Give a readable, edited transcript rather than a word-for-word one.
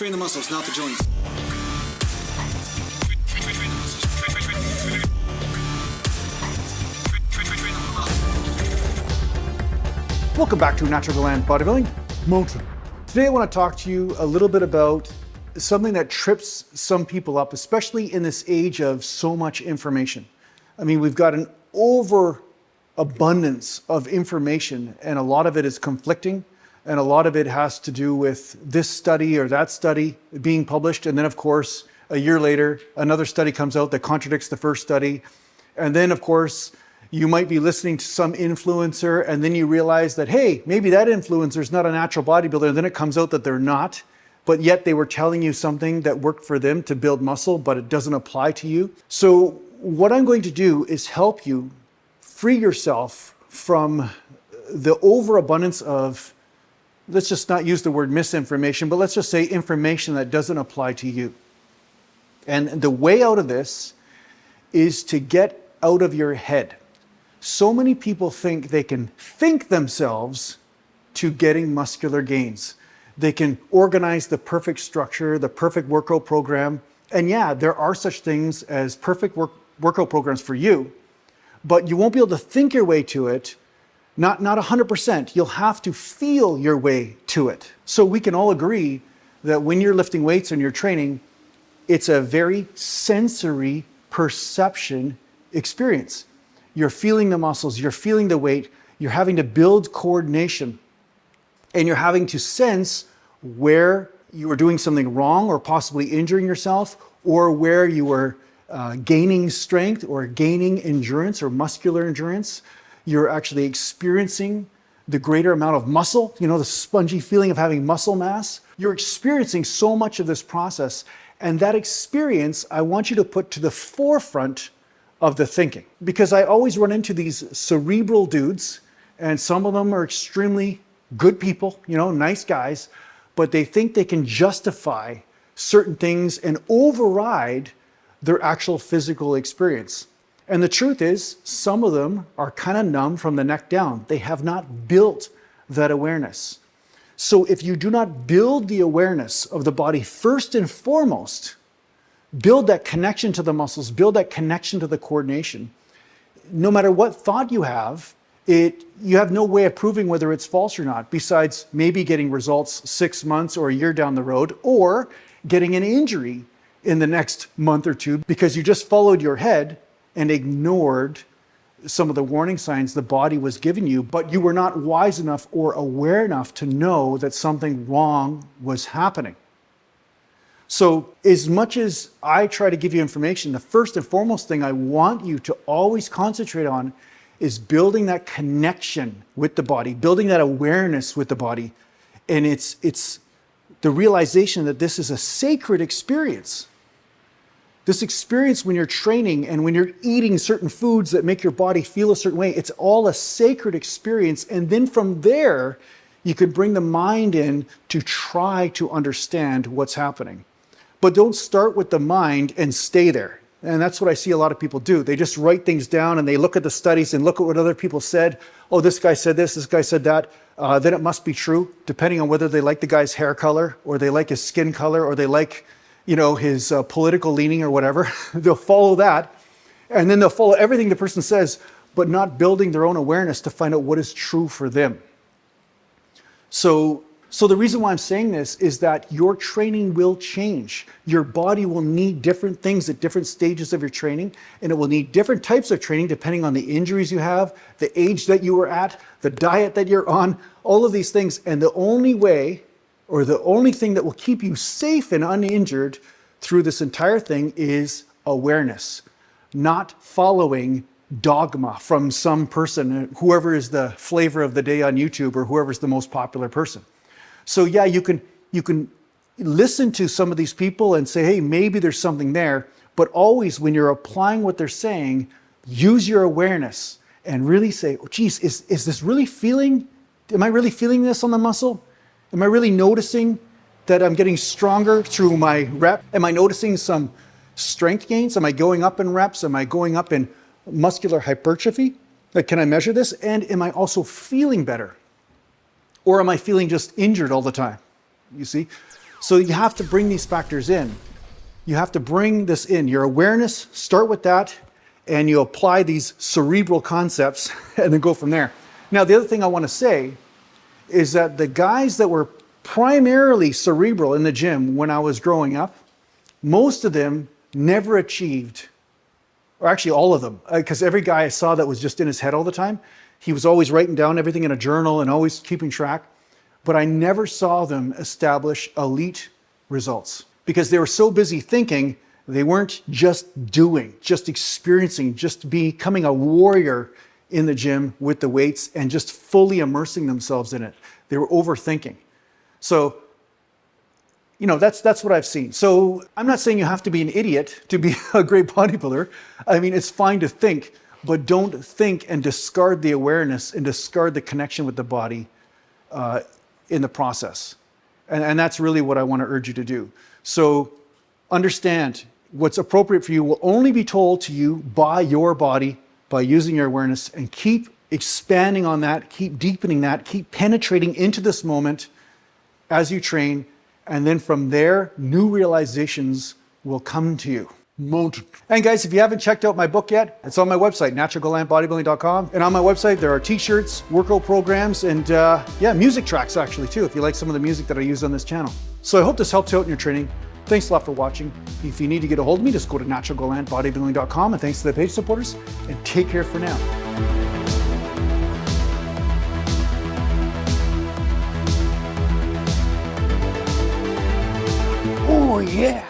Train the muscles, not the joints. Welcome back to Natural Land Bodybuilding. Mountain. Today I want to talk to you a little bit about something that trips some people up, especially in this age of so much information. I mean, we've got an overabundance of information, and a lot of it is conflicting, and a lot of it has to do with this study or that study being published. And then, of course, a year later, another study comes out that contradicts the first study. And then, of course, you might be listening to some influencer, and then you realize that, hey, maybe that influencer is not a natural bodybuilder. And then it comes out that they're not, but yet they were telling you something that worked for them to build muscle, but it doesn't apply to you. So what I'm going to do is help you free yourself from the overabundance of, let's just not use the word misinformation, but let's just say information that doesn't apply to you. And the way out of this is to get out of your head. So many people think they can think themselves to getting muscular gains. They can organize the perfect structure, the perfect workout program. And yeah, there are such things as perfect workout programs for you, but you won't be able to think your way to it. Not 100%. You'll have to feel your way to it. So we can all agree that when you're lifting weights and you're training, it's a very sensory perception experience. You're feeling the muscles, you're feeling the weight, you're having to build coordination, and you're having to sense where you are doing something wrong or possibly injuring yourself, or where you are gaining strength or gaining endurance or muscular endurance. You're actually experiencing the greater amount of muscle, the spongy feeling of having muscle mass. You're experiencing so much of this process, and that experience I want you to put to the forefront of the thinking. Because I always run into these cerebral dudes, and some of them are extremely good people, nice guys, but they think they can justify certain things and override their actual physical experience. And the truth is, some of them are kind of numb from the neck down. They have not built that awareness. So if you do not build the awareness of the body first and foremost, build that connection to the muscles, build that connection to the coordination, no matter what thought you have no way of proving whether it's false or not, besides maybe getting results 6 months or a year down the road, or getting an injury in the next month or two because you just followed your head and ignored some of the warning signs the body was giving you, but you were not wise enough or aware enough to know that something wrong was happening. So as much as I try to give you information, the first and foremost thing I want you to always concentrate on is building that connection with the body, building that awareness with the body. And it's the realization that this is a sacred experience. This experience when you're training and when you're eating certain foods that make your body feel a certain way, it's all a sacred experience. And then from there, you can bring the mind in to try to understand what's happening. But don't start with the mind and stay there. And that's what I see a lot of people do. They just write things down and they look at the studies and look at what other people said. Oh, this guy said this guy said that. Then it must be true, depending on whether they like the guy's hair color or they like his skin color or they like his political leaning or whatever. They'll follow that, and then they'll follow everything the person says, but not building their own awareness to find out what is true for them. So the reason why I'm saying this is that your training will change. Your body will need different things at different stages of your training, and it will need different types of training depending on the injuries you have, the age that you were at, the diet that you're on, all of these things. And the only way, or the only thing that will keep you safe and uninjured through this entire thing is awareness, not following dogma from some person, whoever is the flavor of the day on YouTube or whoever's the most popular person. So yeah, you can listen to some of these people and say, hey, maybe there's something there, but always when you're applying what they're saying, use your awareness and really say, oh, geez, is this really am I really feeling this on the muscle? Am I really noticing that I'm getting stronger through my rep? Am I noticing some strength gains? Am I going up in reps? Am I going up in muscular hypertrophy? Like, can I measure this? And am I also feeling better? Or am I feeling just injured all the time? You see? So you have to bring these factors in. You have to bring this in. Your awareness, start with that, and you apply these cerebral concepts and then go from there. Now, the other thing I want to say is that the guys that were primarily cerebral in the gym when I was growing up, most of them never achieved, or actually all of them, because every guy I saw that was just in his head all the time, he was always writing down everything in a journal and always keeping track, but I never saw them establish elite results because they were so busy thinking. They weren't just doing, just experiencing, just becoming a warrior in the gym with the weights and just fully immersing themselves in it. They were overthinking. So, you know, that's what I've seen. So I'm not saying you have to be an idiot to be a great bodybuilder. I mean, it's fine to think, but don't think and discard the awareness and discard the connection with the body in the process. And that's really what I want to urge you to do. So understand what's appropriate for you will only be told to you by your body, by using your awareness, and keep expanding on that, keep deepening that, keep penetrating into this moment as you train. And then from there, new realizations will come to you. And guys, if you haven't checked out my book yet, it's on my website, naturalgalantbodybuilding.com. And on my website, there are t-shirts, workout programs, and yeah, music tracks actually too, if you like some of the music that I use on this channel. So I hope this helps you out in your training. Thanks a lot for watching. If you need to get a hold of me, just go to naturalgalantbodybuilding.com. And thanks to the page supporters, and take care for now. Oh yeah.